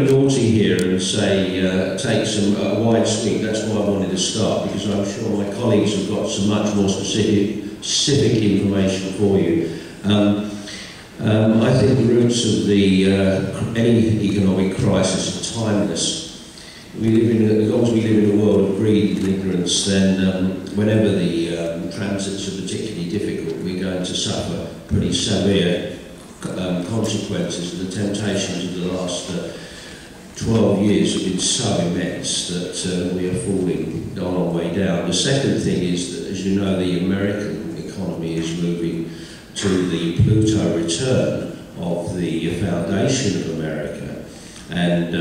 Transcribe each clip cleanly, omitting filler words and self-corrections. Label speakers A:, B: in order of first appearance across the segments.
A: very naughty here and say, take some wide swing. That's why I wanted to start, because I'm sure my colleagues have got some much more specific information for you. I think the roots of any economic crisis are timeless. As long as we live in a world of greed and ignorance, then whenever the transits are particularly difficult, we're going to suffer pretty severe consequences. And the temptations of the last 12 years have been so immense that we are falling on our way down. The second thing is that, as you know, the American economy is moving to the Pluto return of the foundation of America, and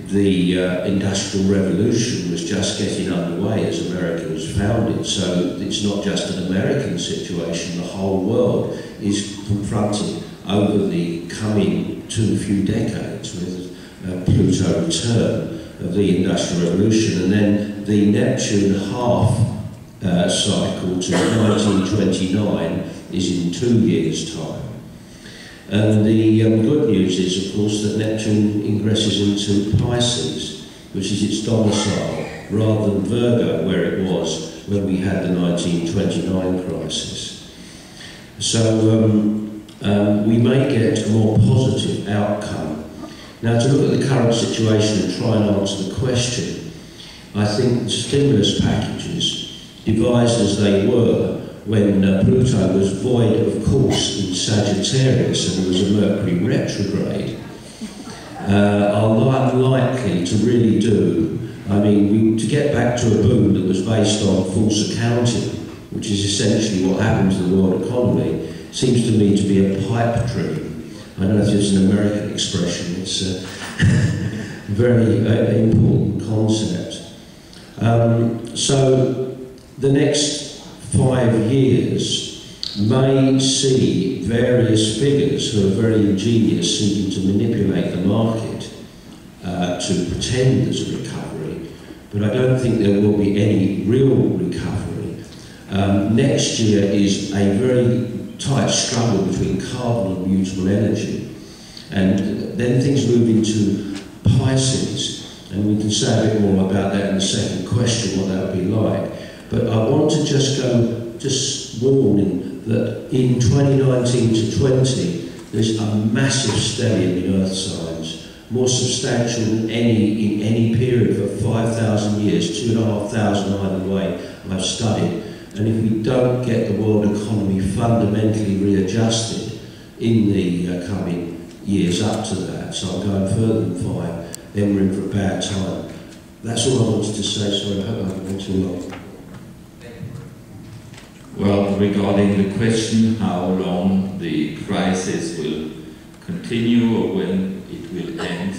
A: the Industrial Revolution was just getting underway as America was founded. So it's not just an American situation, the whole world is confronted over the coming few decades with Pluto return of the Industrial Revolution, and then the Neptune half cycle to 1929 is in 2 years' time. And the good news is, of course, that Neptune ingresses into Pisces, which is its domicile, rather than Virgo, where it was when we had the 1929 crisis. So we may get a more positive outcome. Now, to look at the current situation and try and answer the question, I think the stimulus packages, devised as they were, when Pluto was void of course in Sagittarius and there was a Mercury retrograde, are unlikely to really do. I mean, to get back to a boom that was based on false accounting, which is essentially what happens to the world economy, seems to me to be a pipe dream. I don't know if it's an American expression, it's a very important concept. So the next 5 years may see various figures who are very ingenious seeking to manipulate the market to pretend there's a recovery, but I don't think there will be any real recovery. Next year is a very tight struggle between carbon and mutable energy, and then things move into Pisces, and we can say a bit more about that in the second question, what that would be like. But I want to just warn that in 2019 to 20, there's a massive stellium in Earth signs, more substantial than in any period for 5,000 years, 2,500 either way I've studied. And if we don't get the world economy fundamentally readjusted in the coming years up to that, so I'm going further than 5, then we're in for a bad time. That's all I wanted to say, so I hope I haven't been too long.
B: Well, regarding the question how long the crisis will continue or when it will end,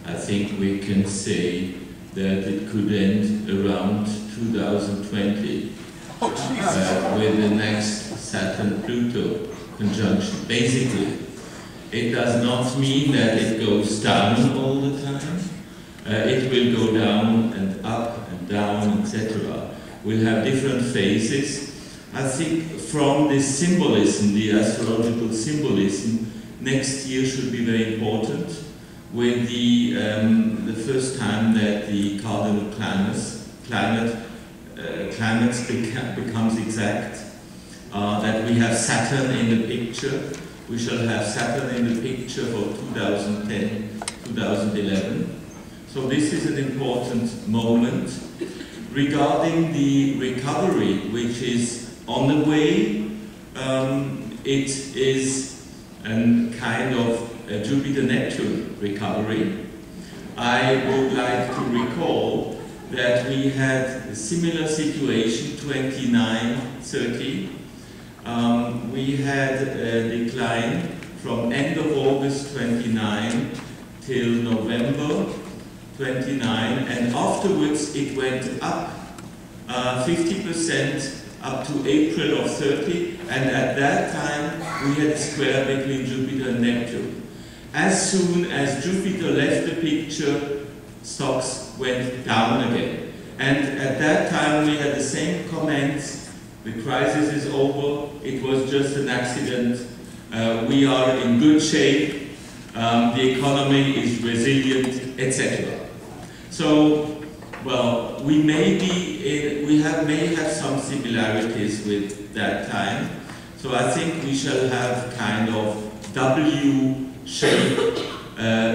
B: I think we can say that it could end around 2020 with the next Saturn-Pluto conjunction. Basically, it does not mean that it goes down all the time. It will go down and up and down, etc. We'll have different phases. I think from this symbolism, the astrological symbolism, next year should be very important, with the first time that the cardinal planets becomes exact, that we have Saturn in the picture. We shall have Saturn in the picture for 2010, 2011. So this is an important moment. Regarding the recovery, which is on the way, it is a kind of a Jupiter-Neptune recovery. I would like to recall that we had a similar situation, 29-30. We had a decline from end of August 29 till November 29, and afterwards it went up 50% up to April of 30, and at that time we had a square between Jupiter and Neptune. As soon as Jupiter left the picture, stocks went down again. And at that time we had the same comments: the crisis is over, it was just an accident, we are in good shape, the economy is resilient, etc. So, well, we may have some similarities with that time. So I think we shall have kind of W-shaped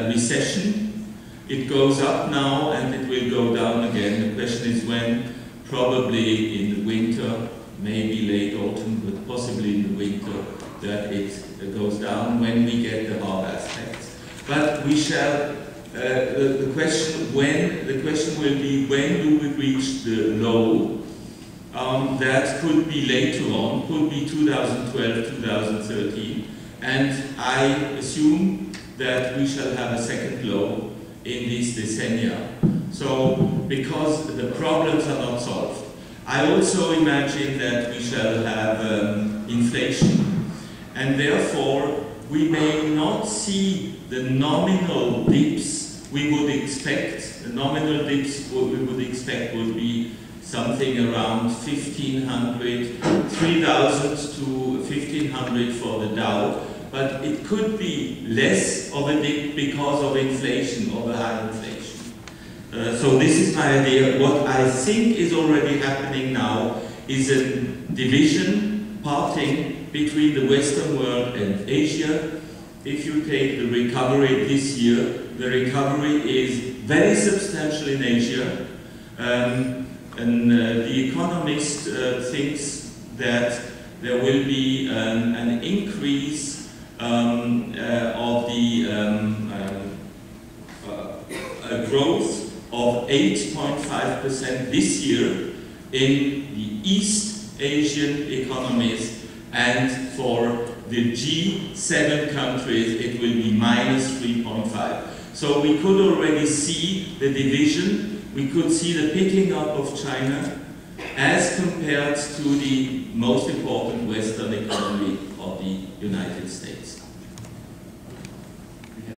B: recession. It goes up now and it will go down again. The question is when, probably in the winter, maybe late autumn, but possibly in the winter, that it goes down when we get the hard aspects. But we shall, the question will be when do we reach the low? That could be later on, could be 2012, 2013, and I assume that we shall have a second low in this decennia. So, because the problems are not solved. I also imagine that we shall have inflation, and therefore we may not see the nominal dips we would expect. The nominal dips what we would expect would be something around 1,500, 3,000 to 1,500 for the Dow, but it could be less of a dip because of inflation, of a high inflation. So this is my idea. What I think is already happening now is a division, parting between the Western world and Asia. If you take the recovery this year, the recovery is very substantial in Asia. And the Economist thinks that there will be an increase of the growth of 8.5% this year in the East Asian economies, and for the G7 countries it will be minus 3.5. So we could already see the division. We could see the picking up of China as compared to the most important Western economy of the United States.